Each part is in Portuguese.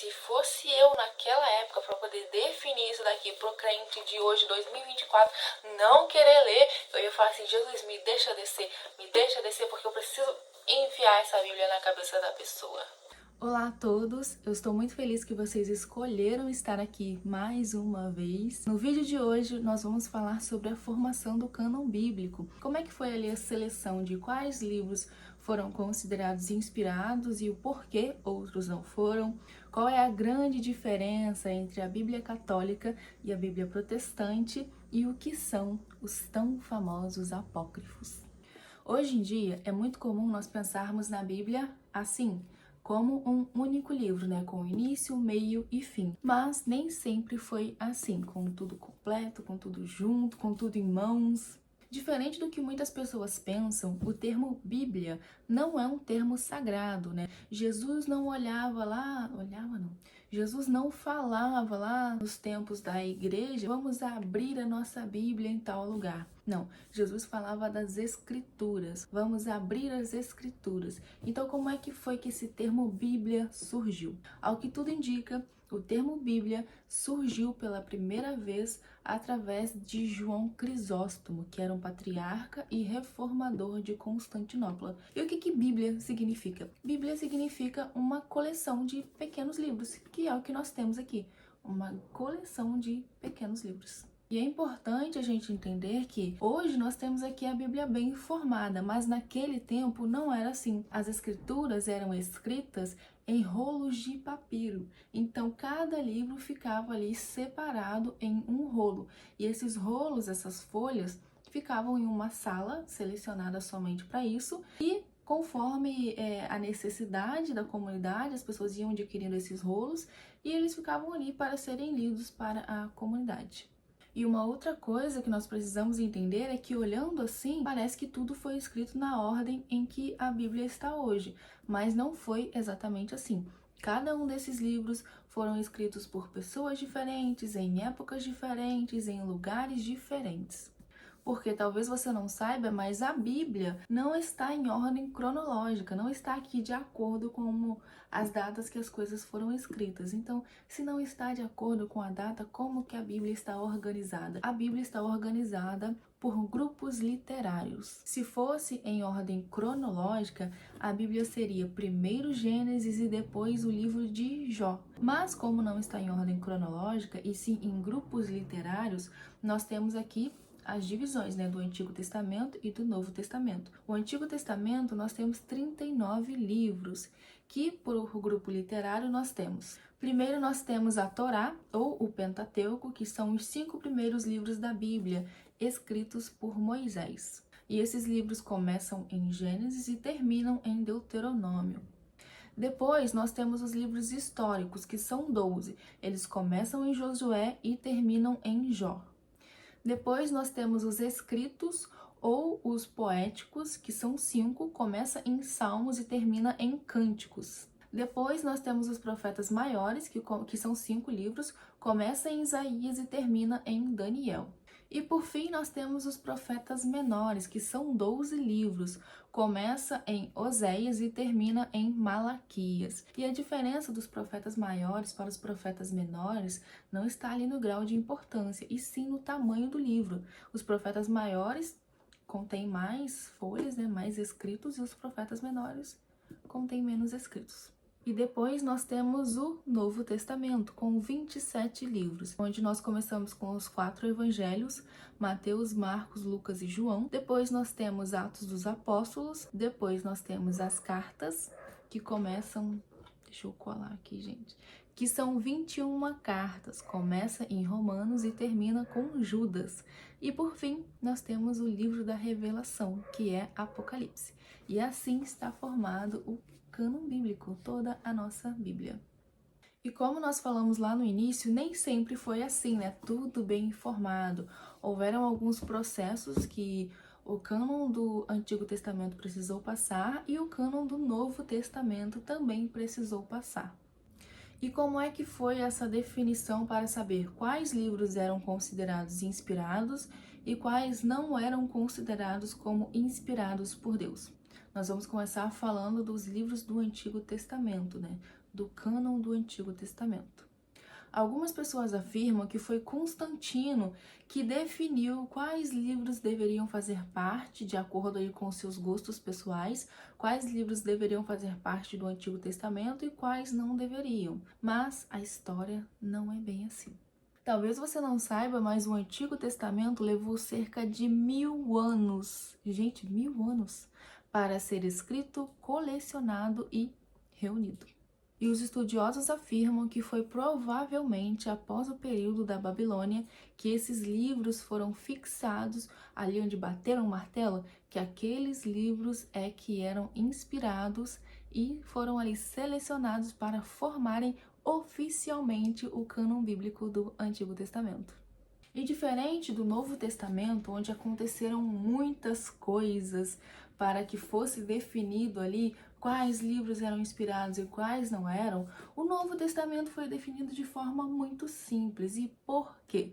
se fosse eu naquela época para poder definir isso daqui pro crente de hoje, 2024, não querer ler, eu ia falar assim: Jesus, me deixa descer, porque eu preciso enfiar essa Bíblia na cabeça da pessoa. Olá a todos, eu estou muito feliz que vocês escolheram estar aqui mais uma vez. No vídeo de hoje nós vamos falar sobre a formação do cânon bíblico. Como é que foi ali a seleção de quais livros foram considerados inspirados e o porquê outros não foram? Qual é a grande diferença entre a Bíblia católica e a Bíblia protestante e o que são os tão famosos apócrifos? Hoje em dia é muito comum nós pensarmos na Bíblia assim, como um único livro, né, com início, meio e fim. Mas nem sempre foi assim, com tudo completo, com tudo junto, com tudo em mãos. Diferente do que muitas pessoas pensam, o termo Bíblia não é um termo sagrado, né? Jesus não Jesus não falava lá nos tempos da igreja: vamos abrir a nossa Bíblia em tal lugar. Não, Jesus falava das Escrituras, vamos abrir as Escrituras. Então, como é que foi que esse termo Bíblia surgiu? Ao que tudo indica, o termo Bíblia surgiu pela primeira vez através de João Crisóstomo, que era um patriarca e reformador de Constantinopla. E o que Bíblia significa? Bíblia significa uma coleção de pequenos livros, que é o que nós temos aqui, uma coleção de pequenos livros. E é importante a gente entender que hoje nós temos aqui a Bíblia bem formada, mas naquele tempo não era assim. As escrituras eram escritas em rolos de papiro. Então cada livro ficava ali separado em um rolo. E esses rolos, essas folhas, ficavam em uma sala selecionada somente para isso, e conforme a necessidade da comunidade, as pessoas iam adquirindo esses rolos e eles ficavam ali para serem lidos para a comunidade. E uma outra coisa que nós precisamos entender é que, olhando assim, parece que tudo foi escrito na ordem em que a Bíblia está hoje, mas não foi exatamente assim. Cada um desses livros foram escritos por pessoas diferentes, em épocas diferentes, em lugares diferentes. Porque talvez você não saiba, mas a Bíblia não está em ordem cronológica, não está aqui de acordo com as datas que as coisas foram escritas. Então, se não está de acordo com a data, como que a Bíblia está organizada? A Bíblia está organizada por grupos literários. Se fosse em ordem cronológica, a Bíblia seria primeiro Gênesis e depois o livro de Jó. Mas como não está em ordem cronológica, e sim em grupos literários, nós temos aqui as divisões, né, do Antigo Testamento e do Novo Testamento. O Antigo Testamento nós temos 39 livros, que por grupo literário nós temos. Primeiro nós temos a Torá, ou o Pentateuco, que são os 5 primeiros livros da Bíblia, escritos por Moisés. E esses livros começam em Gênesis e terminam em Deuteronômio. Depois, nós temos os livros históricos, que são 12. Eles começam em Josué e terminam em Jó. Depois nós temos os escritos ou os poéticos, que são 5, começa em Salmos e termina em Cânticos. Depois nós temos os profetas maiores, que são 5 livros, começa em Isaías e termina em Daniel. E por fim nós temos os profetas menores, que são 12 livros, começa em Oséias e termina em Malaquias. E a diferença dos profetas maiores para os profetas menores não está ali no grau de importância, e sim no tamanho do livro. Os profetas maiores contêm mais folhas, né, mais escritos, e os profetas menores contêm menos escritos. E depois nós temos o Novo Testamento, com 27 livros, onde nós começamos com os 4 evangelhos, Mateus, Marcos, Lucas e João. Depois nós temos Atos dos Apóstolos. Depois nós temos as cartas, que começam... Deixa eu colar aqui, gente. Que são 21 cartas. Começa em Romanos e termina com Judas. E por fim, nós temos o livro da Revelação, que é Apocalipse. E assim está formado o cânon bíblico, toda a nossa Bíblia. E como nós falamos lá no início, nem sempre foi assim, né? Tudo bem informado. Houveram alguns processos que o cânon do Antigo Testamento precisou passar e o cânon do Novo Testamento também precisou passar. E como é que foi essa definição para saber quais livros eram considerados inspirados e quais não eram considerados como inspirados por Deus? Nós vamos começar falando dos livros do Antigo Testamento, né? do cânon do Antigo Testamento. Algumas pessoas afirmam que foi Constantino que definiu quais livros deveriam fazer parte, de acordo aí com seus gostos pessoais, quais livros deveriam fazer parte do Antigo Testamento e quais não deveriam. Mas a história não é bem assim. Talvez você não saiba, mas o Antigo Testamento levou cerca de 1000 anos, gente, 1000 anos, para ser escrito, colecionado e reunido. E os estudiosos afirmam que foi provavelmente após o período da Babilônia que esses livros foram fixados ali onde bateram o martelo, que aqueles livros é que eram inspirados e foram ali selecionados para formarem oficialmente o cânon bíblico do Antigo Testamento. E diferente do Novo Testamento, onde aconteceram muitas coisas para que fosse definido ali quais livros eram inspirados e quais não eram, o Novo Testamento foi definido de forma muito simples. E por quê?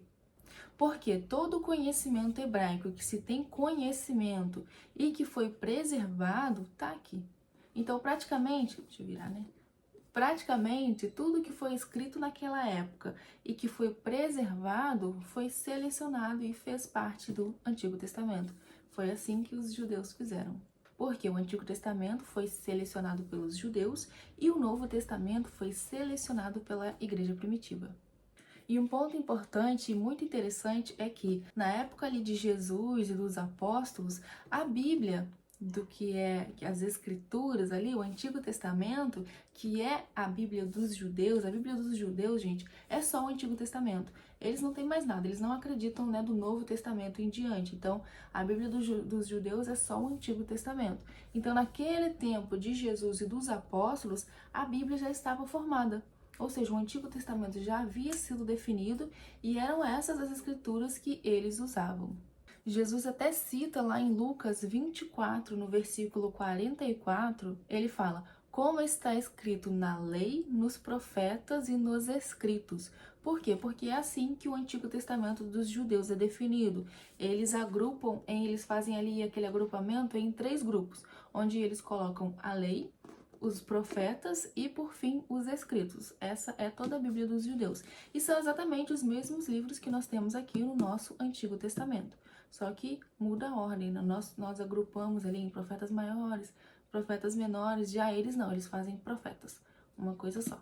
Porque todo o conhecimento hebraico que se tem conhecimento e que foi preservado, está aqui. Então, praticamente, deixa eu virar, né? Praticamente tudo que foi escrito naquela época e que foi preservado foi selecionado e fez parte do Antigo Testamento. Foi assim que os judeus fizeram. Porque o Antigo Testamento foi selecionado pelos judeus e o Novo Testamento foi selecionado pela Igreja Primitiva. E um ponto importante e muito interessante é que, na época ali de Jesus e dos apóstolos, a Bíblia, do que é as Escrituras ali, o Antigo Testamento, que é a Bíblia dos judeus, gente, é só o Antigo Testamento. Eles não têm mais nada, eles não acreditam, né, do Novo Testamento em diante. Então, a Bíblia dos judeus é só o Antigo Testamento. Então, naquele tempo de Jesus e dos apóstolos, a Bíblia já estava formada. Ou seja, o Antigo Testamento já havia sido definido e eram essas as escrituras que eles usavam. Jesus até cita lá em Lucas 24, no versículo 44, ele fala: como está escrito na lei, nos profetas e nos escritos. Por quê? Porque é assim que o Antigo Testamento dos judeus é definido. Eles agrupam, eles fazem ali aquele agrupamento em 3 grupos, onde eles colocam a lei, os profetas e, por fim, os escritos. Essa é toda a Bíblia dos judeus. E são exatamente os mesmos livros que nós temos aqui no nosso Antigo Testamento. Só que muda a ordem, né? Nós agrupamos ali em profetas maiores, profetas menores, já eles não, eles fazem profetas, uma coisa só.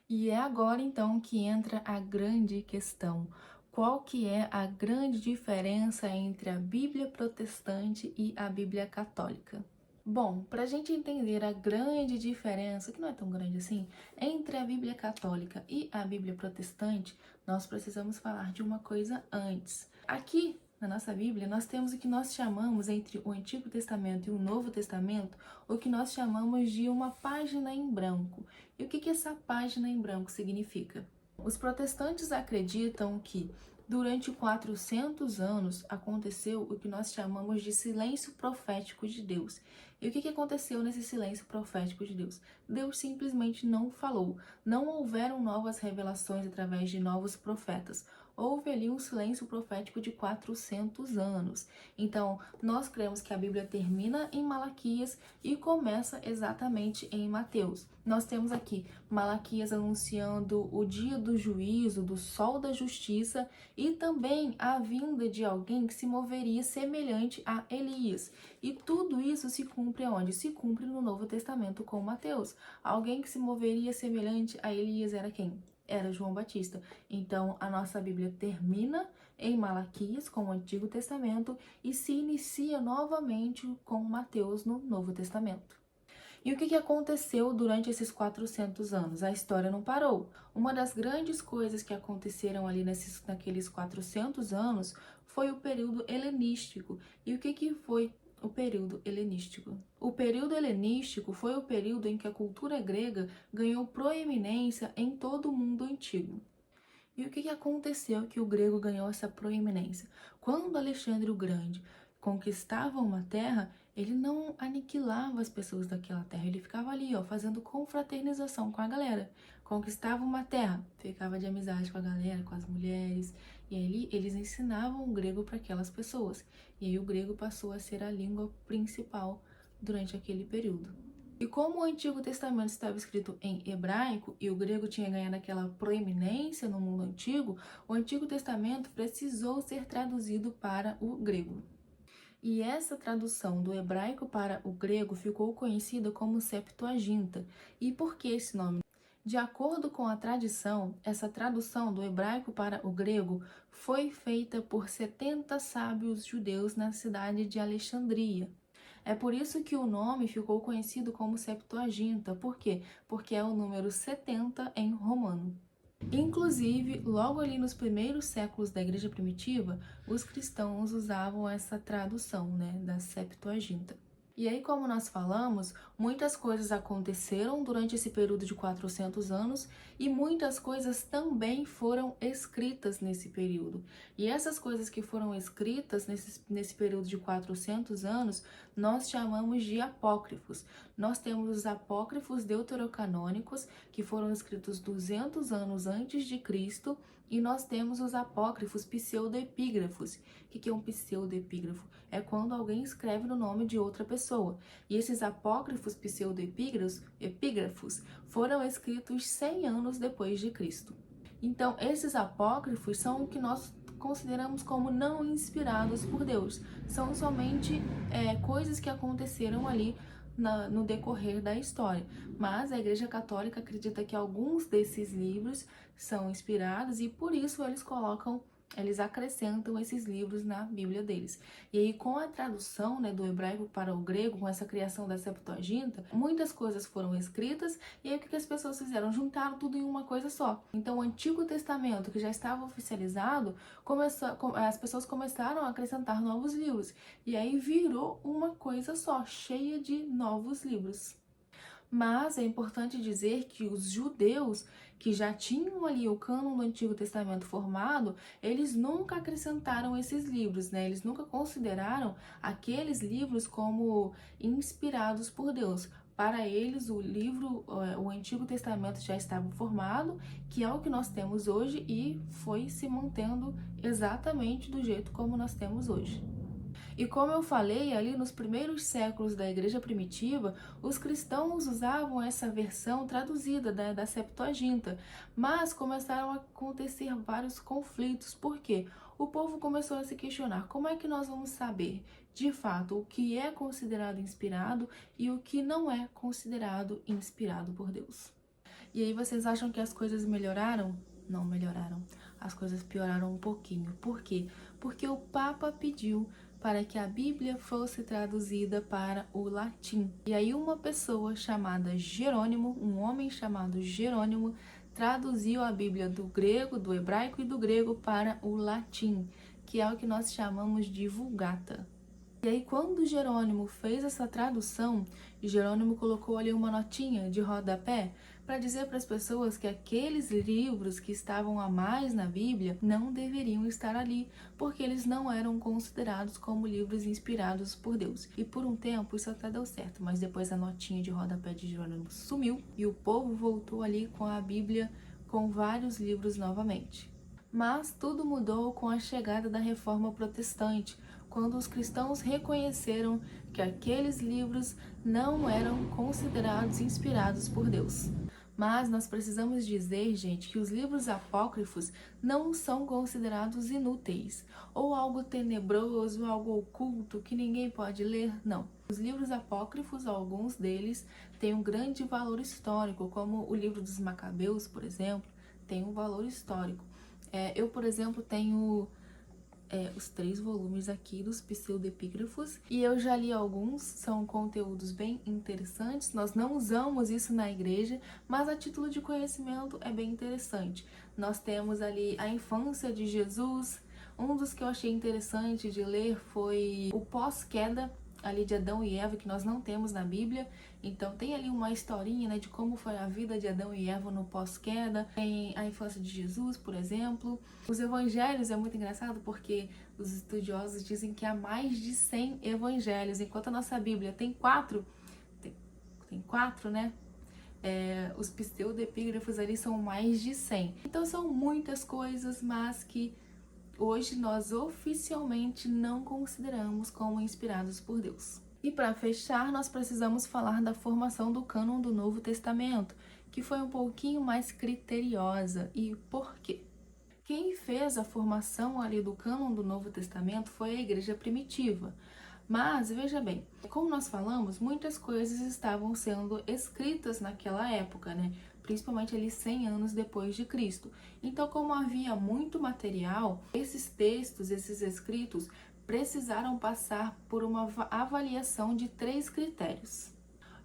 E é agora então que entra a grande questão. Qual que é a grande diferença entre a Bíblia protestante e a Bíblia católica? Bom, para a gente entender a grande diferença, que não é tão grande assim, entre a Bíblia católica e a Bíblia protestante, nós precisamos falar de uma coisa antes. Aqui na nossa Bíblia, nós temos o que nós chamamos, entre o Antigo Testamento e o Novo Testamento, o que nós chamamos de uma página em branco. E o que essa página em branco significa? Os protestantes acreditam que durante 400 anos aconteceu o que nós chamamos de silêncio profético de Deus. E o que aconteceu nesse silêncio profético de Deus? Deus simplesmente não falou. Não houveram novas revelações através de novos profetas. Houve ali um silêncio profético de 400 anos. Então, nós cremos que a Bíblia termina em Malaquias e começa exatamente em Mateus. Nós temos aqui Malaquias anunciando o dia do juízo, do sol da justiça e também a vinda de alguém que se moveria semelhante a Elias. E tudo isso se cumpre aonde? Se cumpre no Novo Testamento com Mateus. Alguém que se moveria semelhante a Elias era quem? Era João Batista. Então, a nossa Bíblia termina em Malaquias, com o Antigo Testamento, e se inicia novamente com Mateus no Novo Testamento. E o que aconteceu durante esses 400 anos? A história não parou. Uma das grandes coisas que aconteceram ali naqueles 400 anos foi o período helenístico. E o que foi o período helenístico? O período helenístico foi o período em que a cultura grega ganhou proeminência em todo o mundo antigo. E o que aconteceu que o grego ganhou essa proeminência? Quando Alexandre o Grande conquistava uma terra, ele não aniquilava as pessoas daquela terra, ele ficava ali, ó, fazendo confraternização com a galera. Conquistava uma terra, ficava de amizade com a galera, com as mulheres, e aí eles ensinavam o grego para aquelas pessoas. E aí o grego passou a ser a língua principal durante aquele período. E como o Antigo Testamento estava escrito em hebraico e o grego tinha ganhado aquela proeminência no mundo antigo, o Antigo Testamento precisou ser traduzido para o grego. E essa tradução do hebraico para o grego ficou conhecida como Septuaginta. E por que esse nome? De acordo com a tradição, essa tradução do hebraico para o grego foi feita por 70 sábios judeus na cidade de Alexandria. É por isso que o nome ficou conhecido como Septuaginta. Por quê? Porque é o número 70 em romano. Inclusive, logo ali nos primeiros séculos da igreja primitiva, os cristãos usavam essa tradução, né, da Septuaginta. E aí, como nós falamos, muitas coisas aconteceram durante esse período de 400 anos e muitas coisas também foram escritas nesse período. E essas coisas que foram escritas nesse período de 400 anos, nós chamamos de apócrifos. Nós temos os apócrifos deuterocanônicos, que foram escritos 200 anos antes de Cristo, e nós temos os apócrifos pseudoepígrafos. O que é um pseudoepígrafo? É quando alguém escreve no nome de outra pessoa. E esses apócrifos pseudoepígrafos foram escritos 100 anos depois de Cristo. Então, esses apócrifos são o que nós consideramos como não inspirados por Deus. São somente coisas que aconteceram ali no decorrer da história. Mas a Igreja Católica acredita que alguns desses livros são inspirados e por isso eles acrescentam esses livros na Bíblia deles. E aí, com a tradução, né, do hebraico para o grego, com essa criação da Septuaginta, muitas coisas foram escritas, e aí o que as pessoas fizeram? Juntaram tudo em uma coisa só. Então, o Antigo Testamento, que já estava oficializado, as pessoas começaram a acrescentar novos livros, e aí virou uma coisa só, cheia de novos livros. Mas é importante dizer que os judeus que já tinham ali o cânon do Antigo Testamento formado, eles nunca acrescentaram esses livros, né? Eles nunca consideraram aqueles livros como inspirados por Deus. Para eles, o Antigo Testamento já estava formado, que é o que nós temos hoje, e foi se mantendo exatamente do jeito como nós temos hoje. E como eu falei, ali nos primeiros séculos da igreja primitiva, os cristãos usavam essa versão traduzida da Septuaginta, mas começaram a acontecer vários conflitos. Por quê? O povo começou a se questionar: como é que nós vamos saber, de fato, o que é considerado inspirado e o que não é considerado inspirado por Deus? E aí vocês acham que as coisas melhoraram? Não melhoraram. As coisas pioraram um pouquinho. Por quê? Porque o Papa pediu para que a Bíblia fosse traduzida para o latim. E aí uma pessoa chamada Jerônimo, um homem chamado Jerônimo, traduziu a Bíblia do grego, do hebraico e do grego para o latim, que é o que nós chamamos de Vulgata. E aí, quando Jerônimo fez essa tradução, Jerônimo colocou ali uma notinha de rodapé para dizer para as pessoas que aqueles livros que estavam a mais na Bíblia não deveriam estar ali, porque eles não eram considerados como livros inspirados por Deus. E por um tempo isso até deu certo, mas depois a notinha de rodapé de Jerônimo sumiu e o povo voltou ali com a Bíblia com vários livros novamente. Mas tudo mudou com a chegada da Reforma Protestante, quando os cristãos reconheceram que aqueles livros não eram considerados inspirados por Deus. Mas nós precisamos dizer, gente, que os livros apócrifos não são considerados inúteis, ou algo tenebroso, algo oculto que ninguém pode ler, não. Os livros apócrifos, alguns deles, têm um grande valor histórico, como o livro dos Macabeus, por exemplo, tem um valor histórico. Eu, por exemplo, tenho os 3 volumes aqui dos pseudepígrafos e eu já li alguns, são conteúdos bem interessantes. Nós não usamos isso na igreja, mas a título de conhecimento é bem interessante. Nós temos ali a infância de Jesus. Um dos que eu achei interessante de ler foi o pós-queda ali de Adão e Eva, que nós não temos na Bíblia. Então tem ali uma historinha, né, de como foi a vida de Adão e Eva no pós-queda. Tem a infância de Jesus, por exemplo. Os evangelhos é muito engraçado porque os estudiosos dizem que há mais de 100 evangelhos, enquanto a nossa Bíblia tem 4, né? Os pseudepígrafos ali são mais de 100. Então são muitas coisas, mas que hoje nós oficialmente não consideramos como inspirados por Deus. E para fechar, nós precisamos falar da formação do cânon do Novo Testamento, que foi um pouquinho mais criteriosa. E por quê? Quem fez a formação ali do cânon do Novo Testamento foi a igreja primitiva. Mas, veja bem, como nós falamos, muitas coisas estavam sendo escritas naquela época, né? Principalmente ali 100 anos depois de Cristo. Então, como havia muito material, esses textos, esses escritos, precisaram passar por uma avaliação de 3 critérios.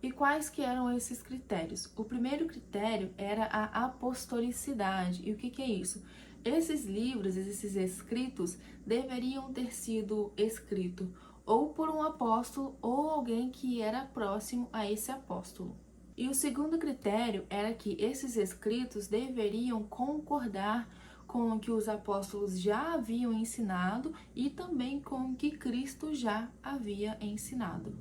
E quais que eram esses critérios? O primeiro critério era a apostolicidade. E o que é isso? Esses livros, esses escritos, deveriam ter sido escritos ou por um apóstolo ou alguém que era próximo a esse apóstolo. E o segundo critério era que esses escritos deveriam concordar com o que os apóstolos já haviam ensinado e também com o que Cristo já havia ensinado.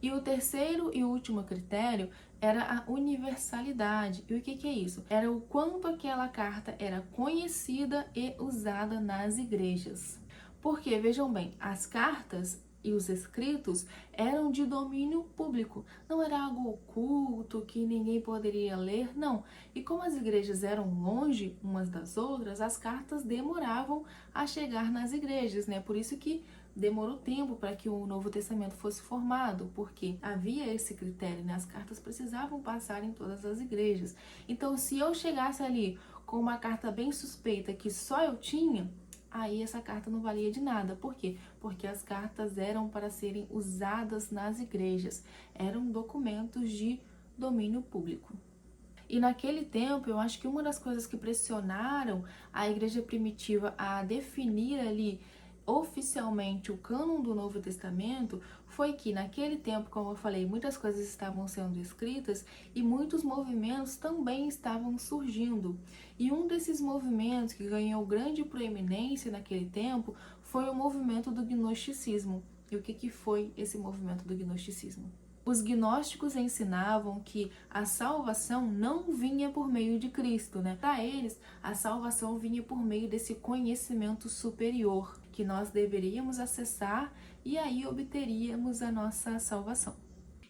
E o terceiro e último critério era a universalidade. E o que é isso? Era o quanto aquela carta era conhecida e usada nas igrejas. Porque, vejam bem, as cartas e os escritos eram de domínio público. Não era algo oculto que ninguém poderia ler, não. E como as igrejas eram longe umas das outras, as cartas demoravam a chegar nas igrejas, né? Por isso que demorou tempo para que o Novo Testamento fosse formado, porque havia esse critério, né? As cartas precisavam passar em todas as igrejas. Então, se eu chegasse ali com uma carta bem suspeita que só eu tinha, aí essa carta não valia de nada. Por quê? Porque as cartas eram para serem usadas nas igrejas. Eram documentos de domínio público. E naquele tempo, eu acho que uma das coisas que pressionaram a igreja primitiva a definir ali oficialmente o cânon do Novo Testamento foi que naquele tempo, como eu falei, muitas coisas estavam sendo escritas e muitos movimentos também estavam surgindo. E um desses movimentos que ganhou grande proeminência naquele tempo foi o movimento do gnosticismo. E o que foi esse movimento do gnosticismo? Os gnósticos ensinavam que a salvação não vinha por meio de Cristo, né? Para eles, a salvação vinha por meio desse conhecimento superior que nós deveríamos acessar e aí obteríamos a nossa salvação.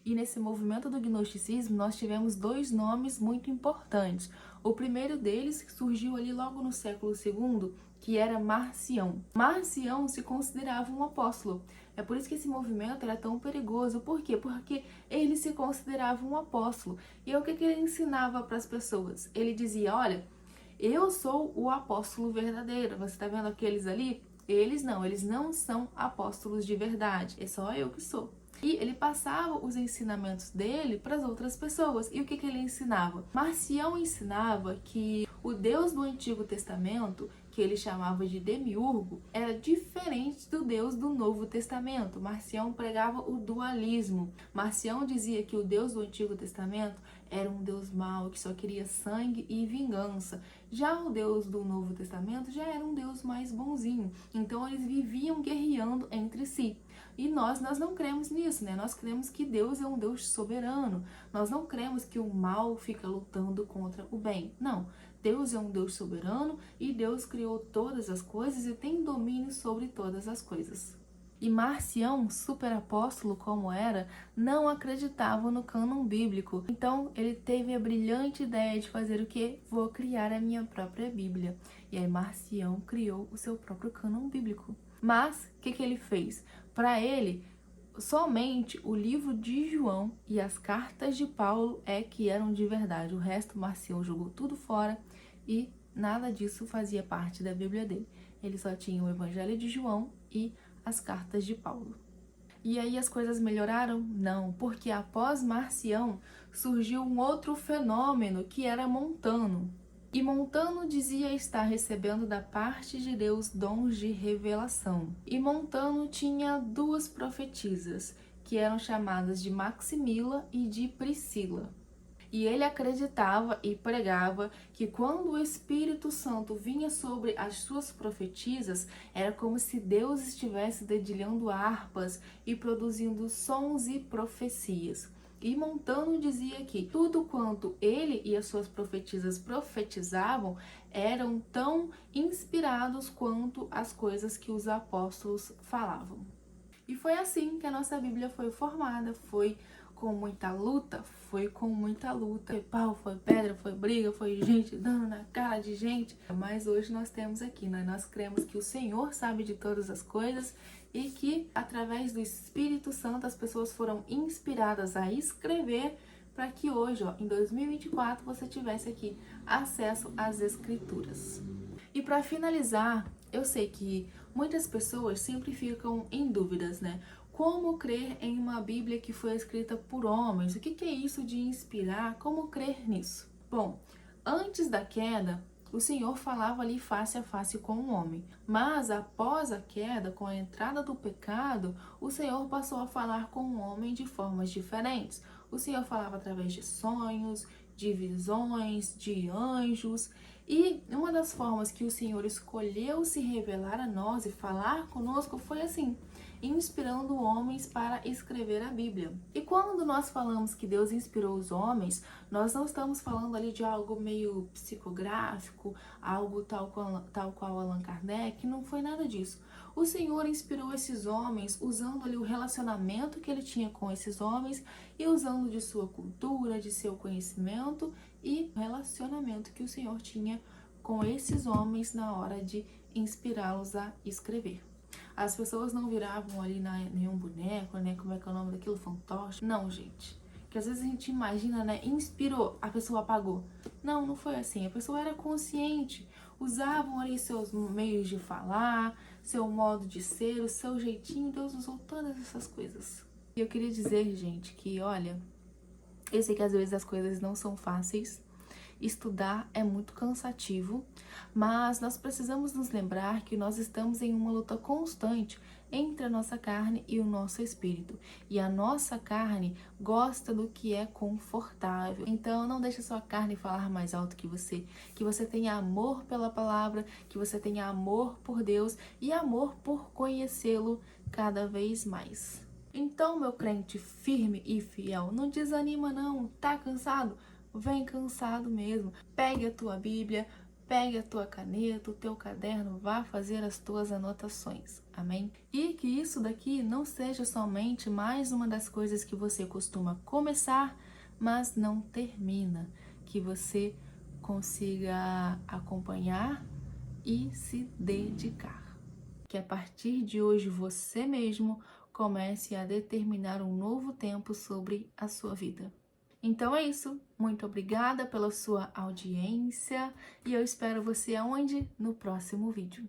E nesse movimento do gnosticismo, nós tivemos 2 nomes muito importantes. O primeiro deles surgiu ali logo no século II, que era Marcião. Marcião se considerava um apóstolo. É por isso que esse movimento era tão perigoso. Por quê? Porque ele se considerava um apóstolo. E o que ele ensinava para as pessoas? Ele dizia, olha, eu sou o apóstolo verdadeiro. Você está vendo aqueles ali? Eles não são apóstolos de verdade. É só eu que sou. E ele passava os ensinamentos dele para as outras pessoas. E o que ele ensinava? Marcião ensinava que o Deus do Antigo Testamento, que ele chamava de Demiurgo, era diferente do Deus do Novo Testamento. Marcião pregava o dualismo. Marcião dizia que o Deus do Antigo Testamento era um Deus mau, que só queria sangue e vingança. Já o Deus do Novo Testamento já era um Deus mais bonzinho. Então eles viviam guerreando entre si. E nós não cremos nisso, né? Nós cremos que Deus é um Deus soberano. Nós não cremos que o mal fica lutando contra o bem. Não. Deus é um Deus soberano e Deus criou todas as coisas e tem domínio sobre todas as coisas. E Marcião, superapóstolo como era, não acreditava no cânon bíblico. Então ele teve a brilhante ideia de fazer o quê? Vou criar a minha própria Bíblia. E aí Marcião criou o seu próprio cânon bíblico. Mas o que ele fez? Para ele, somente o livro de João e as cartas de Paulo é que eram de verdade. O resto Marcião jogou tudo fora e nada disso fazia parte da Bíblia dele. Ele só tinha o Evangelho de João e as cartas de Paulo. E aí as coisas melhoraram? Não, porque após Marcião surgiu um outro fenômeno que era Montano. E Montano dizia estar recebendo da parte de Deus dons de revelação. E Montano tinha 2 profetisas, que eram chamadas de Maximila e de Priscila. E ele acreditava e pregava que quando o Espírito Santo vinha sobre as suas profetisas, era como se Deus estivesse dedilhando harpas e produzindo sons e profecias. E Montano dizia que tudo quanto ele e as suas profetisas profetizavam eram tão inspirados quanto as coisas que os apóstolos falavam. E foi assim que a nossa Bíblia foi formada, foi com muita luta, foi com muita luta. Foi pau, foi pedra, foi briga, foi gente dando na cara de gente. Mas hoje nós temos aqui, né? Nós cremos que o Senhor sabe de todas as coisas e que através do Espírito Santo as pessoas foram inspiradas a escrever para que hoje, ó, em 2024, você tivesse aqui acesso às Escrituras. E para finalizar, eu sei que muitas pessoas sempre ficam em dúvidas, né? Como crer em uma Bíblia que foi escrita por homens? O que é isso de inspirar? Como crer nisso? Bom, antes da queda, o Senhor falava ali face a face com o homem. Mas após a queda, com a entrada do pecado, o Senhor passou a falar com o homem de formas diferentes. O Senhor falava através de sonhos, de visões, de anjos. E uma das formas que o Senhor escolheu se revelar a nós e falar conosco foi assim, inspirando homens para escrever a Bíblia. E quando nós falamos que Deus inspirou os homens, nós não estamos falando ali de algo meio psicográfico, algo tal qual Allan Kardec, não foi nada disso. O Senhor inspirou esses homens usando ali o relacionamento que ele tinha com esses homens e usando de sua cultura, de seu conhecimento e relacionamento que o Senhor tinha com esses homens na hora de inspirá-los a escrever. As pessoas não viravam ali nenhum boneco, né? Como é que é o nome daquilo? Fantoche? Não, gente. Que às vezes a gente imagina, né? Inspirou, a pessoa apagou. Não, não foi assim. A pessoa era consciente. Usavam ali seus meios de falar, seu modo de ser, o seu jeitinho. Deus usou todas essas coisas. E eu queria dizer, gente, que olha, eu sei que às vezes as coisas não são fáceis. Estudar é muito cansativo, mas nós precisamos nos lembrar que nós estamos em uma luta constante entre a nossa carne e o nosso espírito. E a nossa carne gosta do que é confortável. Então não deixe a sua carne falar mais alto que você tenha amor pela palavra, que você tenha amor por Deus e amor por conhecê-lo cada vez mais. Então, meu crente firme e fiel, não desanima não, tá cansado? Vem cansado mesmo. Pegue a tua Bíblia, pegue a tua caneta, o teu caderno, vá fazer as tuas anotações. Amém? E que isso daqui não seja somente mais uma das coisas que você costuma começar, mas não termina. Que você consiga acompanhar e se dedicar. Que a partir de hoje você mesmo comece a determinar um novo tempo sobre a sua vida. Então é isso, muito obrigada pela sua audiência e eu espero você aonde? No próximo vídeo.